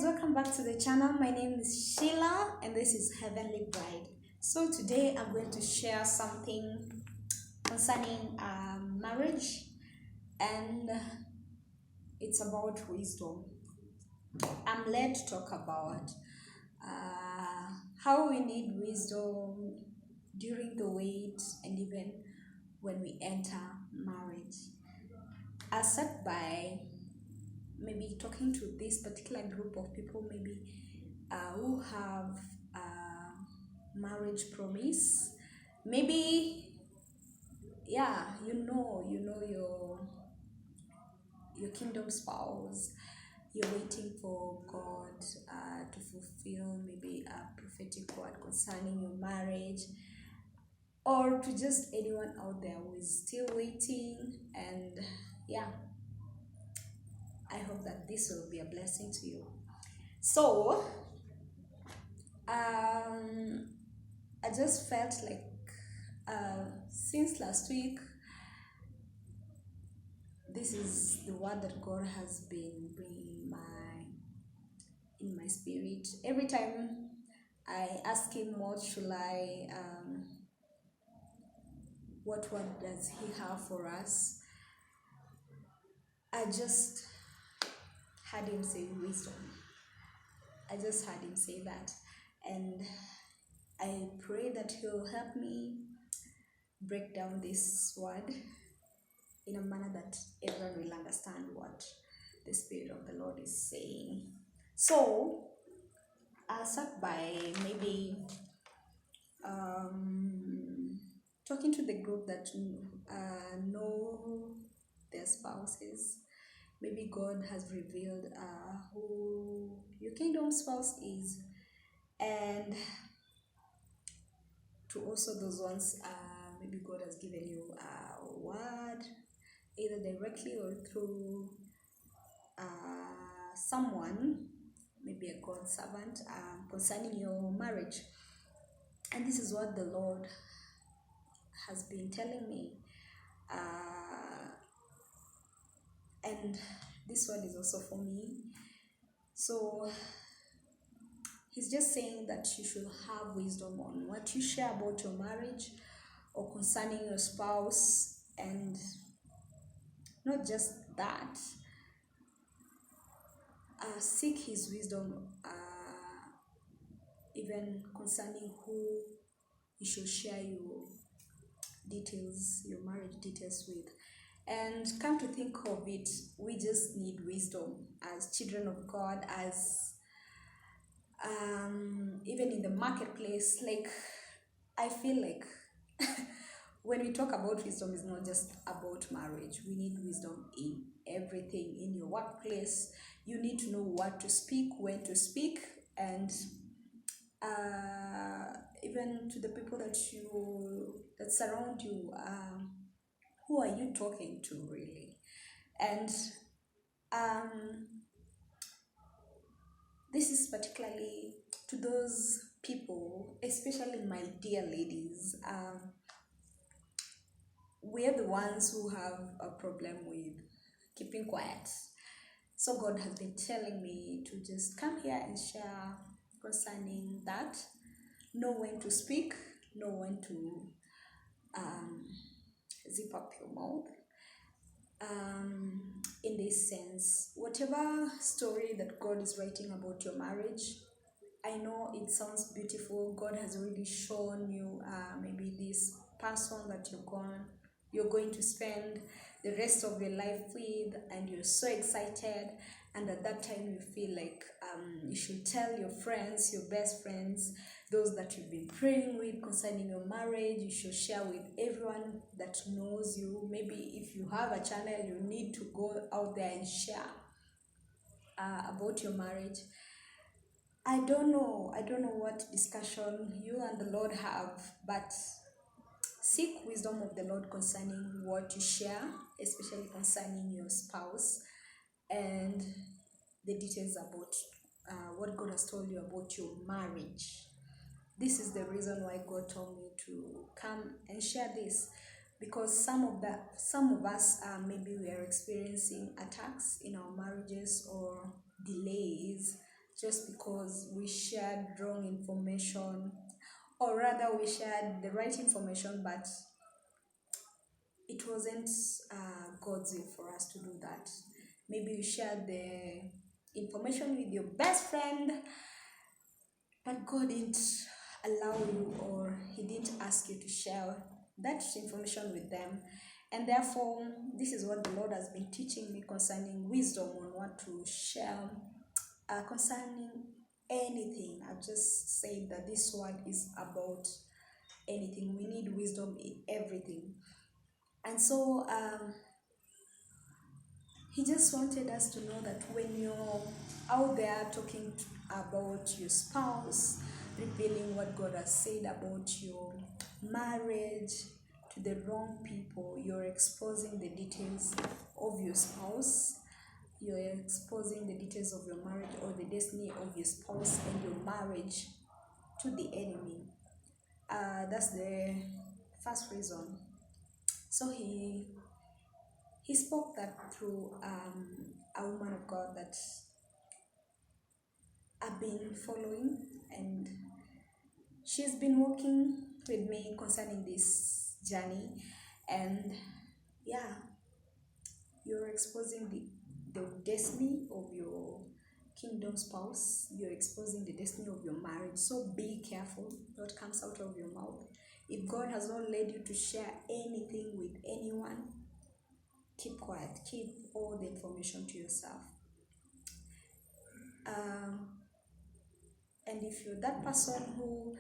welcome back to the channel. My name is Sheila and this is Heavenly Bride. So today I'm going to share something concerning marriage, and it's about wisdom. I'm led to talk about how we need wisdom during the wait and even when we enter marriage. I sat by maybe talking to this particular group of people, maybe who have marriage promise. Maybe, yeah, you know your kingdom spouse. You're waiting for God to fulfill maybe a prophetic word concerning your marriage, or to just anyone out there who is still waiting. And yeah, I hope that this will be a blessing to you. So, I just felt like since last week, this is the word that God has been bringing in my spirit. Every time I ask Him, what word does He have for us? I just heard Him say wisdom. I just heard Him say that, and I pray that He'll help me break down this word in a manner that everyone will understand what the Spirit of the Lord is saying. So, I sat by maybe talking to the group that know their spouses. Maybe God has revealed who your kingdom spouse is, and to also those ones, maybe God has given you a word, either directly or through someone, maybe a God servant, concerning your marriage. And this is what the Lord has been telling me. And this one is also for me. So He's just saying that you should have wisdom on what you share about your marriage or concerning your spouse, and not just that, seek His wisdom even concerning who you should share your marriage details with. And come to think of it, we just need wisdom as children of God, as even in the marketplace. Like, I feel like when we talk about wisdom, it's not just about marriage. We need wisdom in everything. In your workplace, you need to know what to speak, when to speak, and even to the people that surround you. Who are you talking to, really? And this is particularly to those people, especially my dear ladies. We're the ones who have a problem with keeping quiet. So God has been telling me to just come here and share concerning that. Know when to speak, know when to zip up your mouth. In this sense, whatever story that God is writing about your marriage, I know it sounds beautiful. God has already shown you maybe this person that you're going to spend the rest of your life with, and you're so excited. And at that time, you feel like you should tell your friends, your best friends, those that you've been praying with concerning your marriage. You should share with everyone that knows you. Maybe if you have a channel, you need to go out there and share about your marriage. I don't know what discussion you and the Lord have, but seek wisdom of the Lord concerning what you share, especially concerning your spouse, and the details about what God has told you about your marriage. This is the reason why God told me to come and share this, because some of us maybe we are experiencing attacks in our marriages or delays. just because we shared wrong information, or rather we shared the right information, but it wasn't God's will for us to do that. Maybe you shared the information with your best friend, but God didn't allow you, or He didn't ask you to share that information with them. And therefore, this is what the Lord has been teaching me concerning wisdom on what to share concerning anything. I've just said that this word is about anything. We need wisdom in everything. And so He just wanted us to know that when you're out there talking about your spouse, revealing what God has said about your marriage to the wrong people, you're exposing the details of your spouse, you're exposing the details of your marriage or the destiny of your spouse and your marriage to the enemy. That's the first reason. So he spoke that through a woman of God that I've been following, and she's been working with me concerning this journey. And yeah, you're exposing the destiny of your kingdom spouse, you're exposing the destiny of your marriage. So be careful what comes out of your mouth. If God has not led you to share anything with anyone, keep quiet, keep all the information to yourself. And if you're that person who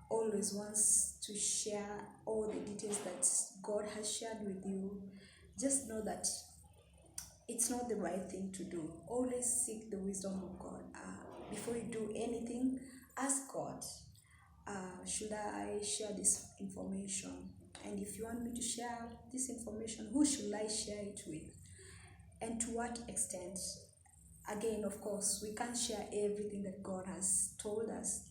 always wants to share all the details that God has shared with you, just know that it's not the right thing to do. Always seek the wisdom of God. Before you do anything, ask God, should I share this information? And if you want me to share this information, who should I share it with? And to what extent? Again, of course, we can't share everything that God has told us.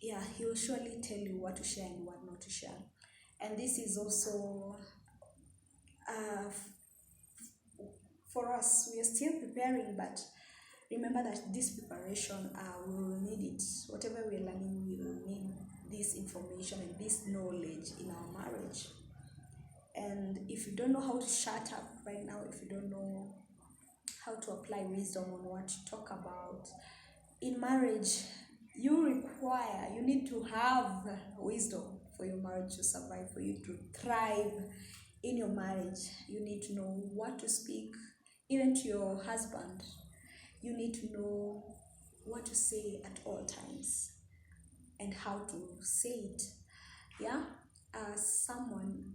Yeah, He will surely tell you what to share and what not to share. And this is also for us. We are still preparing, but remember that this preparation, we will need it. Whatever we're learning, we will need this information and this knowledge in our marriage. And if you don't know how to shut up right now, if you don't know how to apply wisdom on what to talk about in marriage, you need to have wisdom for your marriage to survive, for you to thrive in your marriage. You need to know what to speak, even to your husband. You need to know what to say at all times and how to say it. Yeah, someone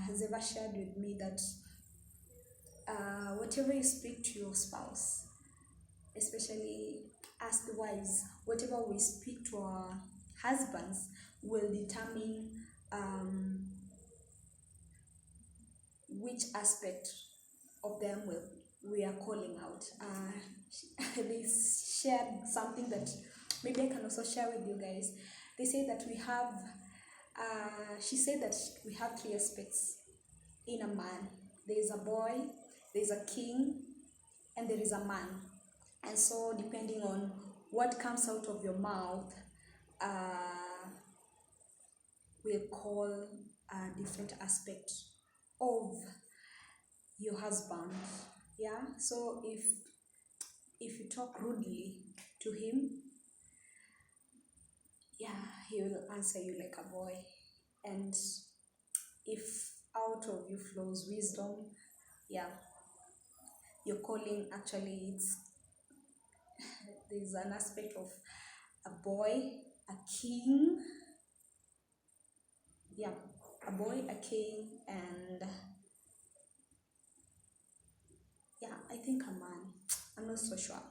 has ever shared with me that whatever you speak to your spouse, especially as the wives, whatever we speak to our husbands will determine which aspect of them we are calling out. They shared something that maybe I can also share with you guys. They say that we have, she said that we have three aspects in a man. There is a boy, there is a king, and there is a man. And so depending on what comes out of your mouth, will call a different aspect of your husband. Yeah, so if you talk rudely to him, yeah, he will answer you like a boy. And if out of you flows wisdom, yeah, your calling actually there's an aspect of a boy, a king, yeah, a boy, a king, and yeah, I think a man. I'm not so sure.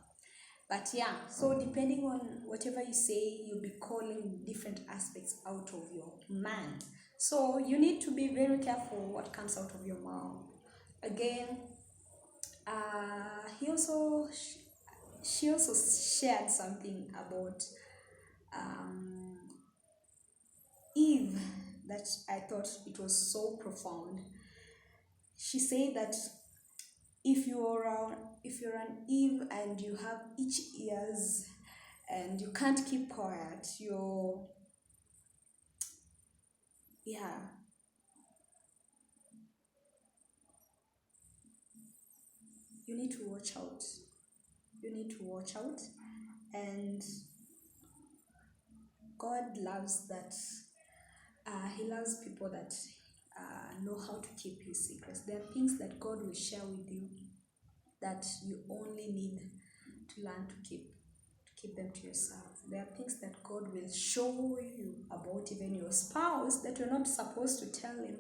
But yeah, so depending on whatever you say, you'll be calling different aspects out of your man. So you need to be very careful what comes out of your mouth. Again, she also shared something about Eve that I thought it was so profound. She said that If you're an Eve and you have itchy ears and you can't keep quiet, yeah, you need to watch out. You need to watch out. And God loves that. He loves people that know how to keep his secrets. There are things that God will share with you that you only need to learn to keep them to yourself. There are things that God will show you about even your spouse that you're not supposed to tell him.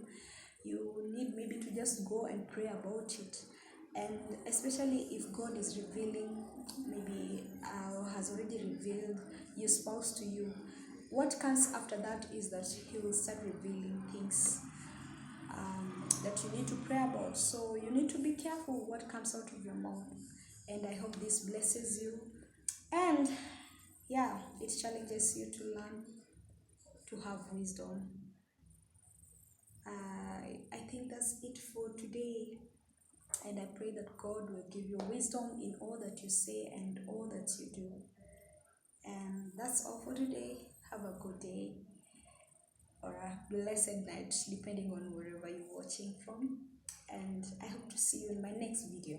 You need maybe to just go and pray about it. And especially if God is revealing, maybe has already revealed your spouse to you, what comes after that is that he will start revealing things that you need to pray about. So you need to be careful what comes out of your mouth. And I hope this blesses you. And yeah, it challenges you to learn to have wisdom. I think that's it for today. And I pray that God will give you wisdom in all that you say and all that you do. And that's all for today. Have a good day or a blessed night, depending on wherever you're watching from. And I hope to see you in my next video.